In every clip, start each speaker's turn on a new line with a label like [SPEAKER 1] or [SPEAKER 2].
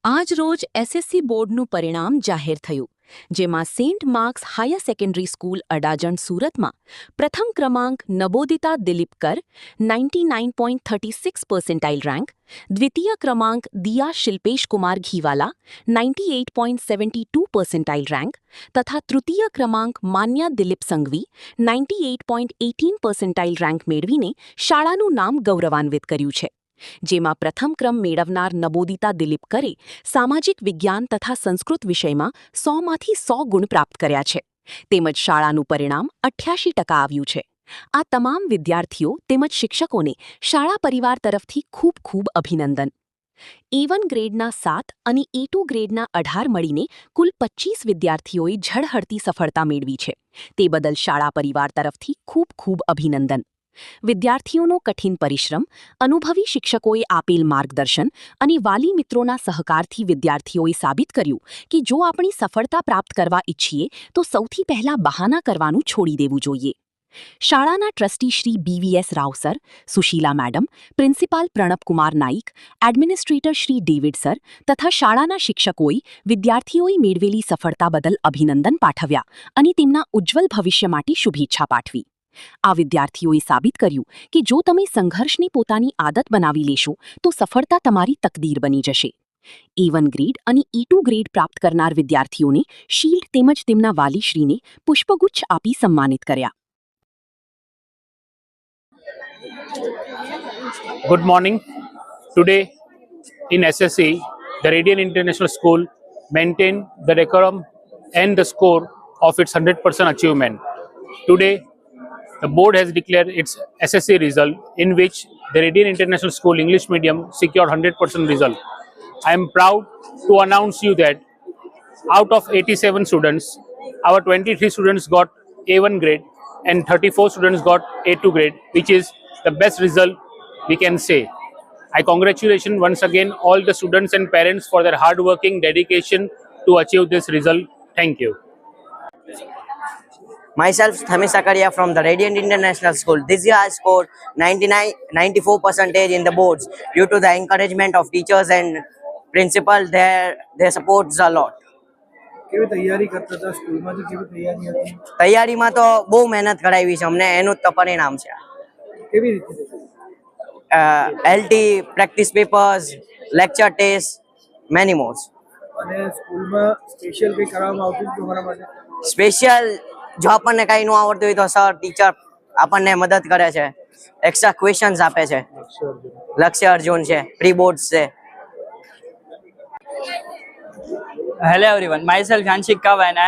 [SPEAKER 1] આજ રોજ એસએસસી બોર્ડનું પરિણામ જાહેર થયું, જેમાં Saint Mark's Higher Secondary School Adajan સુરતમાં પ્રથમ ક્રમાંક નબોદિતા દિલીપકર 99.36 પર્સન્ટાઇલ રેન્ક, દ્વિતીય ક્રમાંક દિયા શિલ્પેશ કુમાર ઘીવાલા 98.72 પર્સન્ટાઇલ રેન્ક તથા તૃતીય ક્રમાંક માન્યા દિલીપ સંઘવી 98.18 પર્સન્ટાઇલ રેન્ક મેળવીને શાળાનું નામ ગૌરવાન્વિત કર્યું છે. જેમાં પ્રથમ ક્રમ મેળવનાર નબોદિતા દિલીપકરે સામાજિક વિજ્ઞાન તથા સંસ્કૃત વિષયમાં 100માંથી 100 ગુણ પ્રાપ્ત કર્યા છે, તેમજ શાળાનું પરિણામ 88% આવ્યું છે. આ તમામ વિદ્યાર્થીઓ તેમજ શિક્ષકોને શાળા પરિવાર તરફથી ખૂબ ખૂબ અભિનંદન. A1 ગ્રેડના 7 અને A2 ગ્રેડના 18 મળીને કુલ 25 વિદ્યાર્થીઓએ ઝળહળતી સફળતા મેળવી છે, તે બદલ શાળા પરિવાર તરફથી ખૂબ ખૂબ અભિનંદન. વિદ્યાર્થીઓનો કઠિન પરિશ્રમ, અનુભવી શિક્ષકોએ આપેલ માર્ગદર્શન અને વાલી મિત્રોના સહકારથી વિદ્યાર્થીઓએ સાબિત કર્યું કે જો આપણે સફળતા પ્રાપ્ત કરવા ઈચ્છીએ તો સૌથી પહેલા બહાના કરવાનું છોડી દેવું જોઈએ. શાળાના trustee Shri BVS Rao sir, Sushila madam, principal Pranabkumar Naik, administrator Shri David sir તથા શાળાના શિક્ષકોએ વિદ્યાર્થીઓએ મેળવેલી સફળતા બદલ અભિનંદન પાઠવ્યા અને તેમના ઉજ્જવલ ભવિષ્ય માટે શુભેચ્છા પાઠવી. આ વિદ્યાર્થીઓએ સાબિત કર્યું કે જો તમે સંઘર્ષને પોતાની આદત બનાવી લેશો તો સફળતા તમારી તકદીર બની જશે. A1 ગ્રેડ અને E2 ગ્રેડ પ્રાપ્ત કરનાર વિદ્યાર્થીઓને શીલ્ડ તેમજ તેમના વાલીશ્રીને પુષ્પગુચ્છ આપી સન્માનિત કર્યા.
[SPEAKER 2] Good morning. Today in SSC, the Radiant International School maintained the decorum and the score of its 100% achievement. Today, the board has declared its SSC result, in which the Radiant International School English Medium secured 100% result. I am proud to announce you that out of 87 students, our 23 students got A1 grade and 34 students got A2 grade, which is the best result we can say. I congratulate once again all the students and parents for their hard working dedication to achieve this result. Thank you.
[SPEAKER 3] Myself, Thamis Sakaria from the Radiant International School. This year I scored 94% in the boards due to the encouragement of teachers and principal. Their supports a lot.
[SPEAKER 4] કેવી તૈયારી કરતા હતા સ્કૂલમાંથી? કેવી તૈયારી હતી?
[SPEAKER 3] તૈયારીમાં તો બહુ મહેનત કરાવી છે અમને, એનું જ તો પરિણામ છે.
[SPEAKER 4] કેવી રીતે?
[SPEAKER 3] LT, practice papers, lecture test, many મોર્સ.
[SPEAKER 4] અને સ્કૂલમાં સ્પેશિયલ કંઈ કરવામાં આવતું હતું તમારા માટે?
[SPEAKER 3] સ્પેશિયલ જો આપણને કંઈ ન આવડતું હોય તો સર ટીચર આપણને મદદ કરે છે, એક્સ્ટ્રા ક્વેશ્ચન્સ આપે છે. લક્ષ્ય અર્જુન છે, પ્રી બોર્ડ્સ છે.
[SPEAKER 5] Hello everyone, myself Yanshik Kava and I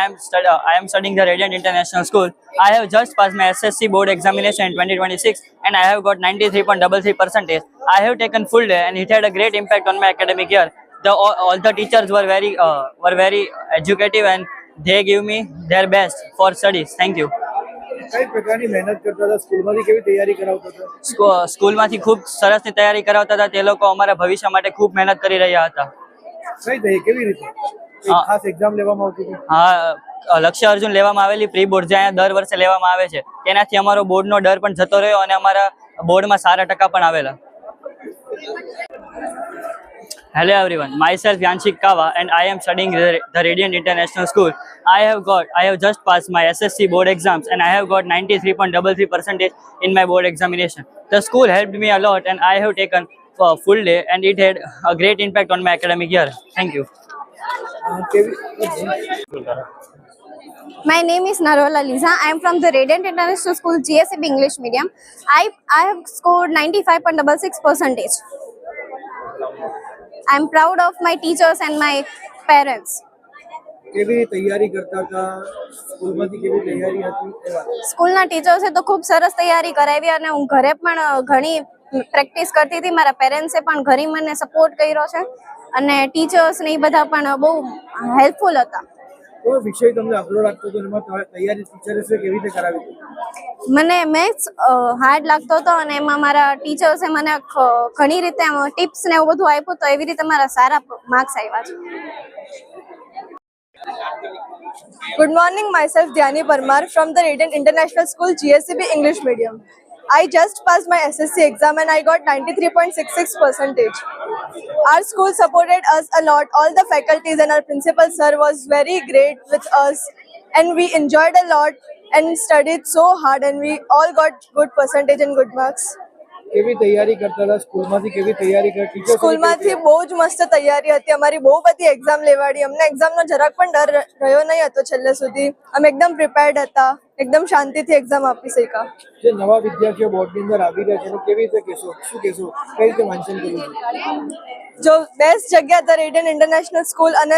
[SPEAKER 5] am studying the Radiant International School. I have just passed my SSC board examination in 2026 and I have got 93.33%. I have taken full day and it had a great impact on my academic year. All the teachers were very educative and they gave me their best for studies. Thank you.
[SPEAKER 4] કઈ પ્રકારની મહેનત કરતા હતા સ્કૂલમાંથી? કેવી તૈયારી કરાવતા હતા?
[SPEAKER 5] સ્કૂલમાંથી ખૂબ સરસની તૈયારી કરાવતા હતા. તે લોકો અમારા ભવિષ્ય માટે ખૂબ મહેનત કરી રહ્યા હતા.
[SPEAKER 4] કેવી રીતે? ખાસ એક્ઝામ લેવામાં આવતી હતી?
[SPEAKER 5] હા, લક્ષ્ય અર્જુન લેવામાં આવેલી પ્રી બોર્ડ જે અહીંયા દર વર્ષે લેવામાં આવે છે, તેનાથી અમારો બોર્ડનો ડર પણ જતો રહ્યો અને અમારા બોર્ડમાં સારા ટકા પણ આવેલા. Hello everyone, myself Yanshik Kava and I am studying the Radiant International School. I have just passed my SSC board exams and I have got 93.33% in my board examination. The school helped me a lot and I have taken a full day and it had a great impact on my academic year. Thank you.
[SPEAKER 6] My name is Narwala Lisa. I am from the Radiant International School GSEB English Medium. I have scored 95.66%. I am proud of my teachers and my parents.
[SPEAKER 4] કેવી તૈયારી કરતા હતા સ્કૂલમાંથી? કેવી તૈયારી હતી?
[SPEAKER 6] સ્કૂલના ટીચર્સે તો ખૂબ સરસ તૈયારી કરાવી અને હું ઘરે પણ ઘણી પ્રેક્ટિસ કરતી હતી. મારા પેરેન્ટ્સે પણ ઘણી મને સપોર્ટ કર્યો છે અને ટીચર્સ ને એ બધા પણ બહુ હેલ્પફુલ હતા.
[SPEAKER 4] કયો વિષય તમને અઘરો લાગતો હતો? એમાં તૈયારી ટીચર્સે કેવી રીતે કરાવી હતી?
[SPEAKER 6] મને મેથ્સ હાર્ડ લાગતો હતો અને એમાં મારા ટીચર્સે મને ઘણી રીતે ટિપ્સ ને એવું બધું આપ્યું, તો એવી રીતે મારા સારા માર્ક્સ આવ્યા છે.
[SPEAKER 7] Good morning, myself Dhyani Parmar from the Radiant International School GSEB English Medium. I just passed my SSC exam and I got 93.66%. Our school supported us a lot. All the faculties and our principal sir was very great with us, and we enjoyed a lot and studied so hard, and we all got good percentage and good marks.
[SPEAKER 4] કેવી તૈયારી કરતા હતા સ્કૂલમાંથી કેવી તૈયારી કરી teachers
[SPEAKER 7] સ્કૂલમાંથી બહુ જ મસ્ત તૈયારી હતી અમારી, બહુ બધી એક્ઝામ લેવાડી અમને. એક્ઝામનો જરાક પણ ડર રહ્યો નહીં હતો છેલ્લે સુધી. અમે એકદમ પ્રિપેર્ડ હતા, એકદમ શાંતિથી એક્ઝામ આપી શક્યા.
[SPEAKER 4] જે નવા વિદ્યાર્થીઓ બોર્ડની અંદર આવી રહ્યા છે એને કેવી રીતે કહેશો, શું કહેશો, કઈ રીતે વાંચન કરવું?
[SPEAKER 7] જો બેસ્ટ જગ્યા તો રેડિયન ઇન્ટરનેશનલ સ્કૂલ, અને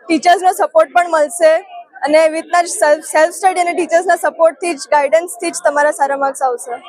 [SPEAKER 7] ટીચર્સનો સપોર્ટ પણ મળશે, અને એવી રીતના જ સેલ્ફ સ્ટડી અને ટીચર્સના સપોર્ટથી જ ગાઈડન્સથી જ તમારા સારા માર્ક્સ આવશે.